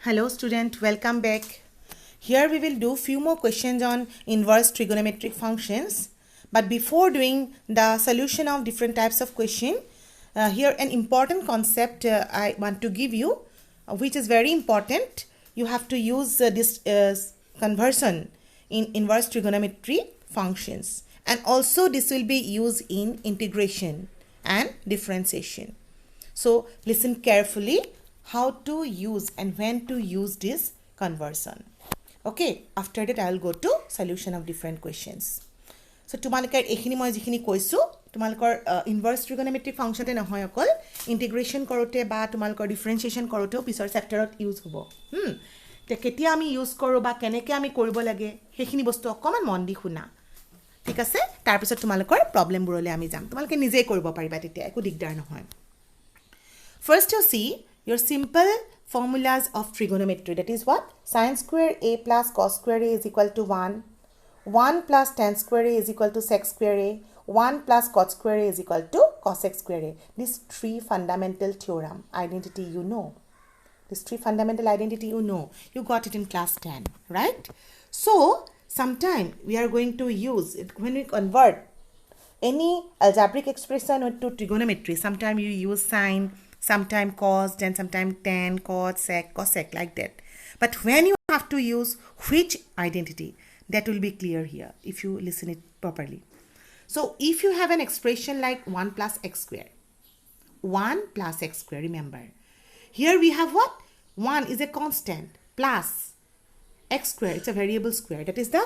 Hello student, welcome back. Here we will do few more questions on inverse trigonometric functions. But before doing the solution of different types of question, here an important concept I want to give you, which is very important. You have to use this conversion in inverse trigonometry functions, and also this will be used in integration and differentiation. So listen carefully how to use and when to use this conversion. Okay, after that I will go to solution of different questions. So তোমালোকৰ এইখিনি মই যিখিনি কৈছো তোমালোকৰ ইনভাৰ্স ট্ৰিগোনোমেট্ৰিক ফাংচনতে নহয় অকল ইন্টিগ্ৰেশন কৰোতে বা তোমালোকৰ ডিফাৰেন্সিয়েশন কৰোতেও পিছৰ চেপ্টাৰত ইউজ হ'ব তে কেতিয়া আমি ইউজ কৰো বা কেনেকৈ আমি কৰিব লাগে সেইখিনি বস্তু অকমান মন দি শুনা ঠিক আছে তাৰ পিছত তোমালোকৰ প্ৰবলেমবোৰলৈ আমি যাম তোমালোকে নিজেই কৰিব পাৰিবা তেতিয়া একো দিগদাৰ নহয় First you see your simple formulas of trigonometry, that is what? Sin square a plus cos square a is equal to 1. 1 plus tan square a is equal to sec square a. 1 plus cot square a is equal to cosec square a. These three fundamental theorem, identity you know. This three fundamental identity you know. You got it in class 10, right? So, sometime we are going to use it when we convert any algebraic expression to trigonometry. Sometime you use sine, sometime cos, then sometime tan, cot, sec, cosec, like that. But when you have to use which identity, that will be clear here if you listen it properly. So if you have an expression like 1 plus x square, 1 plus x square, remember. Here we have what? 1 is a constant plus x square, it's a variable square. That is the,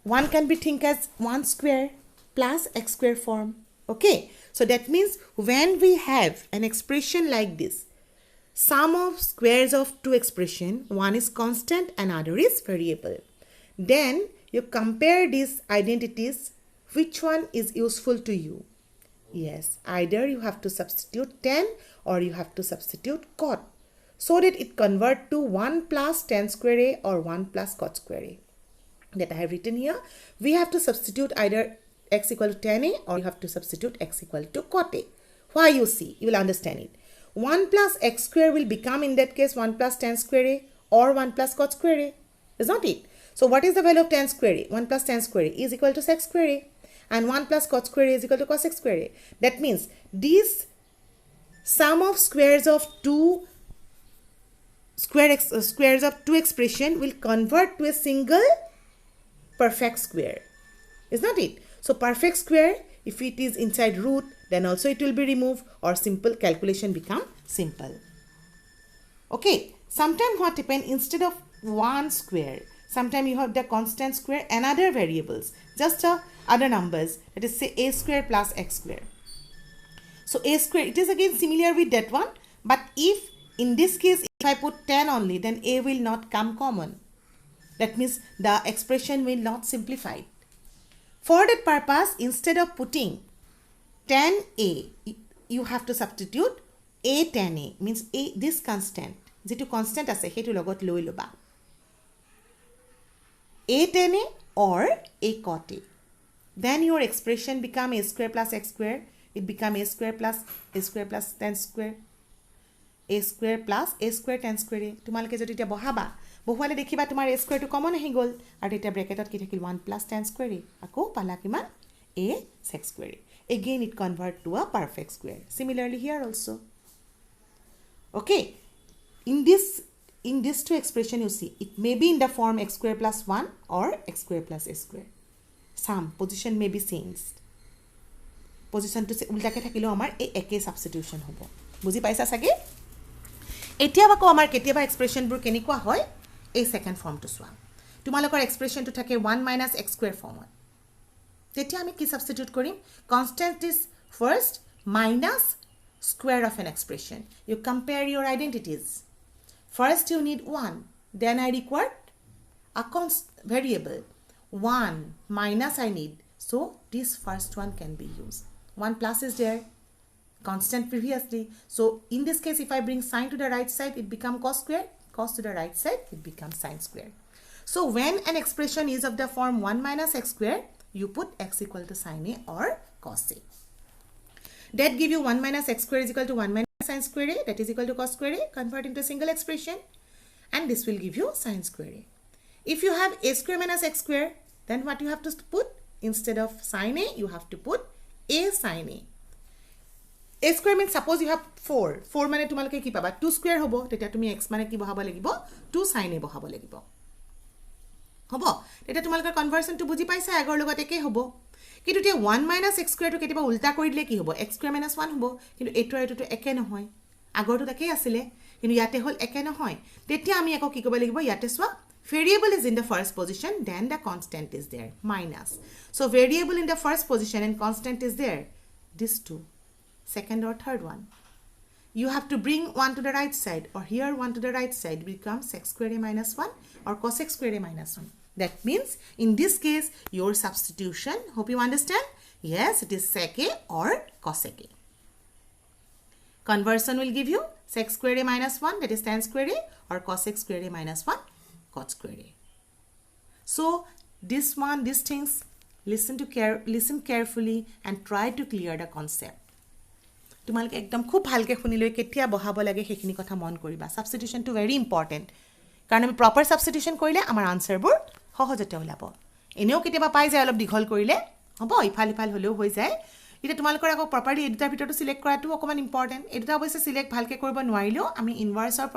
one can be think as 1 square plus x square form. Okay, so that means when we have an expression like this, sum of squares of two expression, one is constant and other is variable. Then you compare these identities, which one is useful to you? Yes, either you have to substitute tan or you have to substitute cot, so that it convert to 1 plus tan square a or 1 plus cot square a. That I have written here, we have to substitute either x equal to tan a or you have to substitute x equal to cot a. Why you see? You will understand it. 1 plus x square will become in that case 1 plus tan square a or 1 plus cot square a. Is not it? So what is the value of tan square a? 1 plus tan square a is equal to sec square a and 1 plus cot square a is equal to cosec square a. That means this sum of squares of two squares of two expression will convert to a single perfect square. Is not it? So perfect square, if it is inside root, then also it will be removed or simple calculation become simple. Okay, sometimes what happen, instead of one square, sometimes you have the constant square and other variables, just other numbers, that is say a square plus x square. So a square, it is again similar with that one, but if in this case, if I put 10 only, then a will not come common. That means the expression will not simplify. For that purpose, instead of putting tan a, you have to substitute a tan a, means a this constant, যেটো constant আছে হেতু লগত লৈ লবা a tan a or a cot a. Then your expression become a square plus x square, it become a square plus tan square, a square plus a square tan square a. তোমালোকে যদি এটা বহাবা বহুৱালে দেখিবা তোমাৰ a square to common আহি গল আৰু এটা ব্ৰেকেটত কি থাকিল 1 plus tan square a, আকৌ পালা কিমান a sec square a. Again it convert to a perfect square. Similarly here also. Okay, in this two expression you see, it may be in the form x square plus 1 or x square plus a square. Some position may be changed. Position to উল্টাকে থাকিলেও আমাৰ এই একে substitution হ'ব বুজি পাইছা সাগে এতিয়া বাকো আমাৰ কেতিয়াবা এক্সপ্ৰেশনবোৰ কেনেকুৱা হয় এই সেকেন্ড ফৰ্মটো চোৱা তোমালোকৰ এক্সপ্ৰেশনটো থাকে 1 minus x square ফৰ্মত তেতিয়া আমি কি substitute Karim constant is first minus square of an expression. You compare your identities. First you need 1, then I require a variable 1 minus I need, so this first one can be used. 1 plus is there, constant previously, so in this case if I bring sine to the right side it becomes cos square, cos to the right side it becomes sine square. So when an expression is of the form 1 minus x square, you put x equal to sine a or cos a. That give you 1 minus x square is equal to 1 minus sine square a, that is equal to cos square a, convert into a single expression. and this will give you sine square a. If you have a square minus x square, then what you have to put? Instead of sine a, you have to put a sine a. A square means suppose you have 4. 4 mane tumalke ki paba 2 square hobo, tetia tumi x mane ki bahaba lagibo 2 sine a bahaba lagibo. Hobo, tetia tumalke conversion to buji paisa agor logot eke hobo. Kintu tia 1 minus x square to ketiba ulta kori dile ki hobo, x square minus 1 hobo, kintu eto to eke nohoy. Agor to take asile, kintu yate hol eke nohoy. Tetia ami ako ki koba lagibo yate swa variable is in the first position, then the constant is there, minus. So variable in the first position and constant is there, these two. Second or third one. You have to bring one to the right side, or here one to the right side becomes sec square a minus 1 or cosec square a minus 1. That means in this case your substitution, hope you understand, yes, it is sec a or cosec a. Conversion will give you sec square a minus 1, that is tan square a, or cosec square a minus 1, cot square a. So this one, these things, listen carefully and try to clear the concept. তোমালকে একদম খুব ভালকে শুনি লৈ কেতিয়া বহাব লাগে হেখিনি কথা মন কৰিবা সাবস্টিটিউশন টু ভেৰি ইম্পৰ্টেন্ট কাৰণ আমি প্ৰপাৰ সাবস্টিটিউশন কৰিলে আমাৰ আনসাৰবোৰ সহজতে ওলাব এনেও কেতিয়াবা পাই যায় অলপ দীঘল কৰিলে হ'ব ইফাল হলেও হৈ যায় এটা তোমালকৰ আকৌ প্ৰপাৰলি এডিটাৰ ভিতৰটো সিলেক্ট কৰাটো অকমান ইম্পৰ্টেন্ট এডিটা অৱশ্যে সিলেক্ট ভালকে কৰিব নোৱাৰিলেও আমি ইনভাৰ্সৰ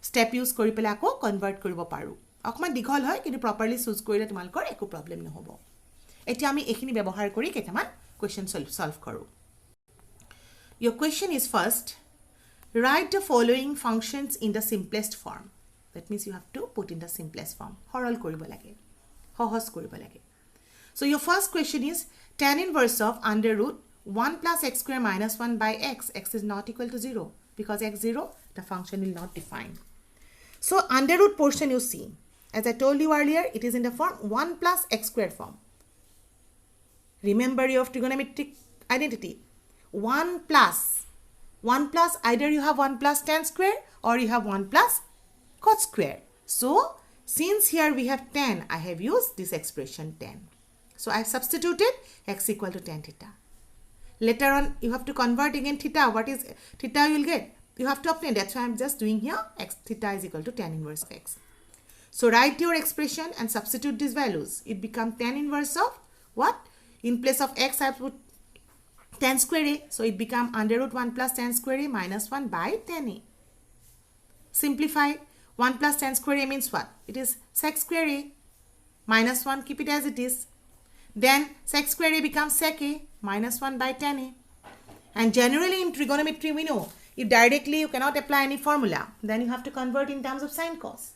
ষ্টেপ ইউজ কৰি পেলাই আকৌ কনভাৰ্ট কৰিব পাৰো অকমান দীঘল হয় কিন্তু প্ৰপাৰলি চুজ কৰিলে তোমালকৰ একো প্ৰবলেম নহব এতিয়া আমি এখিনি ব্যৱহাৰ কৰি কেইটামান কোৱেশ্চন সলভ কৰো Your question is first, write the following functions in the simplest form. That means you have to put in the simplest form. Horal koribo lage. Hohos koribo lage. So your first question is tan inverse of under root 1 plus x square minus 1 by x. X is not equal to 0. Because x 0, the function will not define. So under root portion you see. As I told you earlier, it is in the form 1 plus x square form. Remember your trigonometric identity. 1 plus either you have 1 plus tan square or you have 1 plus cot square. So since here we have tan, I have used this expression tan. So I have substituted x equal to tan theta. Later on you have to convert again theta. What is theta you will get? You have to obtain. That's why I am just doing here x theta is equal to tan inverse of x. So write your expression and substitute these values. It becomes tan inverse of what? In place of x I have put tan square a, so it become under root 1 plus tan square a minus 1 by tan a. Simplify. 1 plus tan square a means what? It is sec square a minus 1, keep it as it is. Then sec square a becomes sec a minus 1 by tan a. And generally in trigonometry we know, if directly you cannot apply any formula, then you have to convert in terms of sin cos.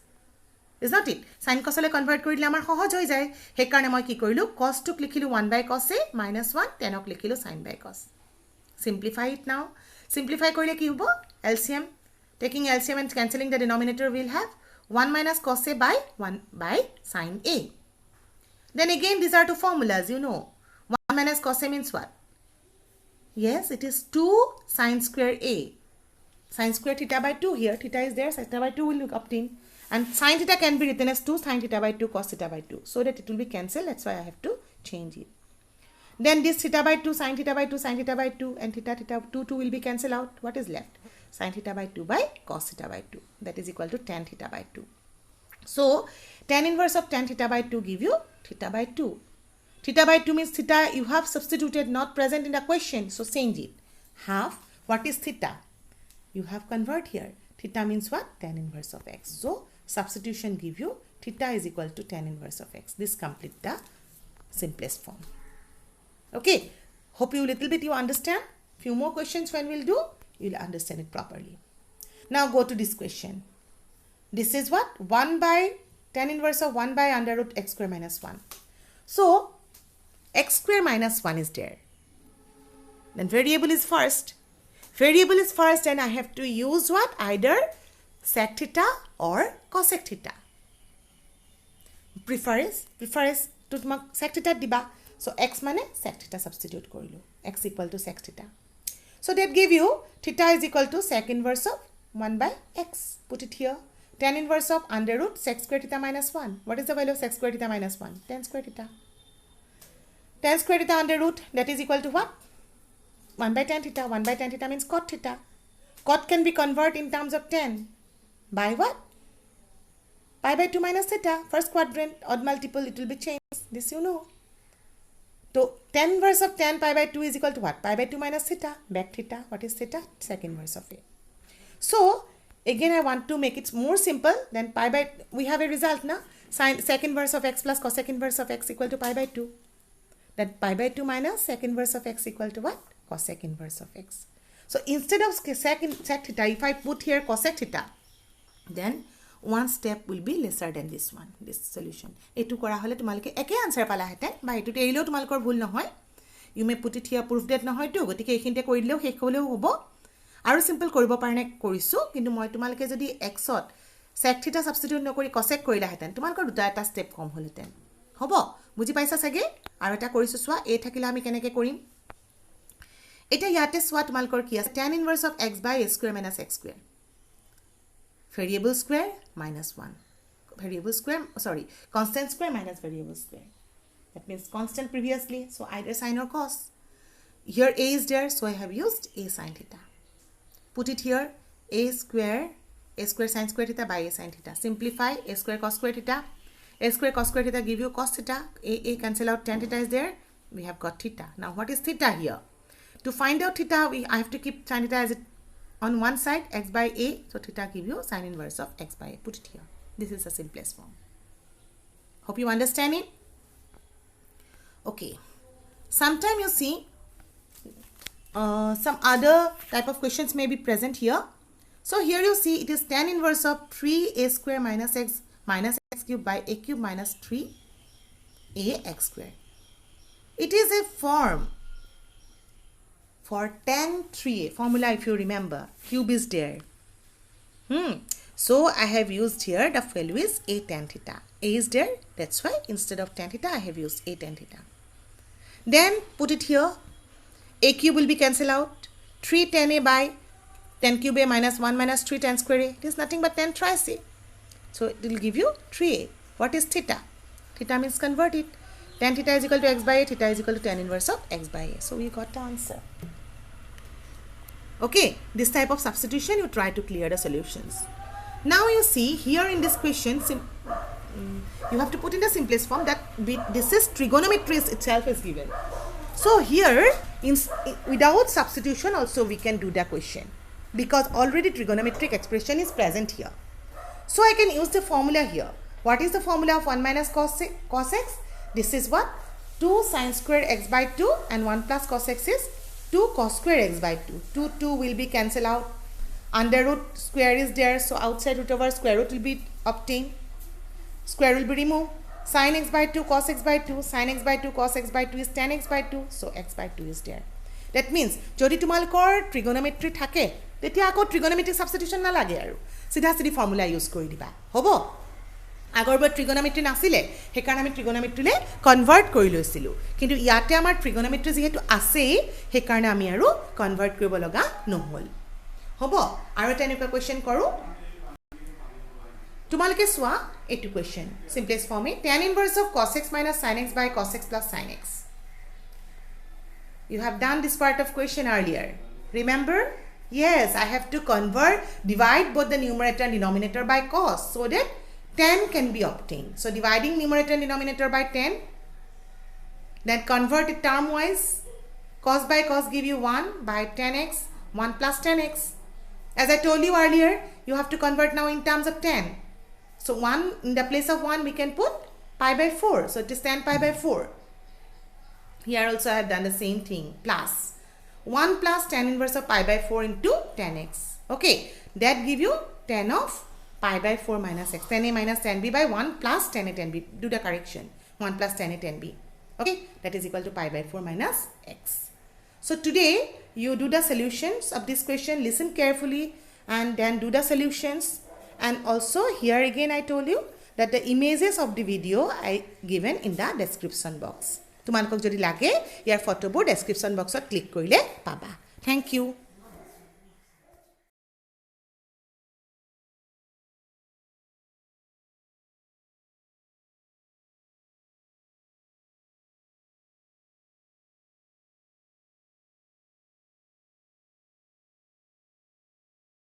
Is not it? Sin cos le convert korile amar সহজ হৈ যায় হে কাৰণে মই কি কৰিলো cos to লিখিলো 1 by cos a minus 1 tan ok লিখিলো sin by cos. Simplify it now. Simplify korile ki hobo LCM, taking LCM and cancelling the denominator will have 1 minus cos a by 1 by sin a. Then again these are two formulas, you know. 1 minus cos a means what? Yes, it is 2 sin square a. Sin square theta by 2 here, theta is there, theta by 2 will look obtain. And sin theta can be written as 2 sin theta by 2 cos theta by 2. So that it will be cancelled. That's why I have to change it. Then this theta by 2 sin theta by 2 sin theta by 2 and theta 2 will be cancelled out. What is left? Sin theta by 2 by cos theta by 2. That is equal to tan theta by 2. So tan inverse of tan theta by 2 give you theta by 2. Theta by 2 means theta you have substituted not present in the question. So change it. Half. What is theta? You have convert here. Theta means what? Tan inverse of x. So substitution give you theta is equal to tan inverse of x. This complete the simplest form. Okay. Hope you little bit you understand. Few more questions when we'll do, you'll understand it properly. Now go to this question. This is what? 1 by tan inverse of 1 by under root x square minus 1. So x square minus 1 is there. Then variable is first. Variable is first and I have to use what? Either sec theta or cosec theta. Prefer is to sec theta diba. So x mane sec theta substitute korilu. X equal to sec theta. So that give you theta is equal to sec inverse of 1 by x. Put it here. Tan inverse of under root sec square theta minus 1. What is the value of sec square theta minus 1? Tan square theta. Tan square theta under root, that is equal to what? 1 by tan theta. 1 by tan theta means cot theta. Cot can be converted in terms of tan. By what? pi by 2 minus theta. First quadrant, odd multiple, it will be changed. This you know. So tan inverse of tan pi by 2 is equal to what? Pi by 2 minus theta. Back theta. What is theta? Sec inverse of A. So again I want to make it more simple. Then pi by, we have a result now. Sin sec inverse of x plus cosec inverse of x equal to pi by 2. That pi by 2 minus sec inverse of x equal to what? Cosec inverse of x. So instead of sec theta, if I put here cosec theta, then one step will be lesser than this one, this solution. Etu kora hole tumalke eke answer pala heten ba etu eileo tumalkor bhul nohoy. You may put it here proof that nohoy to gotike ekhinte korileo hek holeo hobo. Aru simple koribo parne korisu kintu moi tumalke jodi x ot sec theta substitute nokori cosec korila heten tumalkor duta eta step kom holeten. Hobo buji paisa sage aru eta korisu swa a thakila ami keneke korim. Eta yate swa tumalkor ki ase tan inverse of x by a square minus x square. Variable square minus 1. Variable square, sorry, constant square minus variable square. That means constant previously, so either sine or cos. Here a is there, so I have used a sine theta. Put it here, a square sine square theta by a sine theta. Simplify, a square cos square theta. A square cos square theta give you cos theta. A cancel out, tan theta is there. We have got theta. Now what is theta here? To find out theta, I have to keep sin theta as it on one side, x by a, so theta give you sine inverse of x by a. Put it here. This is the simplest form. Hope you understand it. Okay. Sometime you see some other type of questions may be present here. So here you see it is tan inverse of 3a square minus x cube by a cube minus 3a x square. It is a form for tan 3a formula, if you remember, cube is there. So I have used here the value is a tan theta. A is there, that's why instead of tan theta I have used a tan theta. Then put it here, a cube will be cancelled out. 3 tan a by tan cube a minus 1 minus 3 tan square a. It is nothing but tan thrice a. So it will give you 3a. What is theta? Theta means convert it. Tan theta is equal to x by a, theta is equal to tan inverse of x by a. So we got the answer. Okay, this type of substitution you try to clear the solutions. Now you see here in this question, you have to put in the simplest form that this is trigonometry itself is given. So here, without substitution also we can do the question because already trigonometric expression is present here. So I can use the formula here. What is the formula of 1 minus cos x? This is what? 2 sine square x by 2 and 1 plus cos x is 2 cos square x by 2. 2 will be cancelled out. Under root square is there, so outside root over square root will be obtained. Square will be removed. Sin x by 2 cos x by 2. Sin x by 2 cos x by 2 is tan x by 2. So x by 2 is there. That means, jodi tumalkor trigonometry thake, tetia ako trigonometric substitution na lage aru. Sidha sidhi formula use kori diba. Hobo? Agor bar trigonometry nasile, hekarone ami trigonometry le convert kori loisilu. Kintu iate amar trigonometry jehetu ase, hekarone ami aru convert koribo loga nohol. Hobo? Aru eta enuka question koru. Tumalke swa etu question. Simplest form e tan inverse of cos x minus sin x by cos x plus sin x. You have done this part of question earlier. Remember? Yes, I have to divide both the numerator and denominator by cos so that tan can be obtained. So dividing numerator and denominator by 10, then convert it term wise. Cos by cos give you 1 by 10x, 1 plus 10x. As I told you earlier, you have to convert now in terms of 10. So 1 in the place of 1 we can put pi by 4. So it is tan pi by 4. Here also I have done the same thing. Plus 1 plus tan inverse of pi by 4 into tan x. Okay, that give you tan of pi by 4 minus x. Tan a minus tan b by 1 plus tan a tan b. Do the correction. 1 plus tan a tan b. Okay, that is equal to pi by 4 minus x. So today you do the solutions of this question. Listen carefully and then do the solutions. And also here again I told you that the images of the video I given in the description box. Tumalkok jodi lage, yar photo board description box click korile paba. Thank you.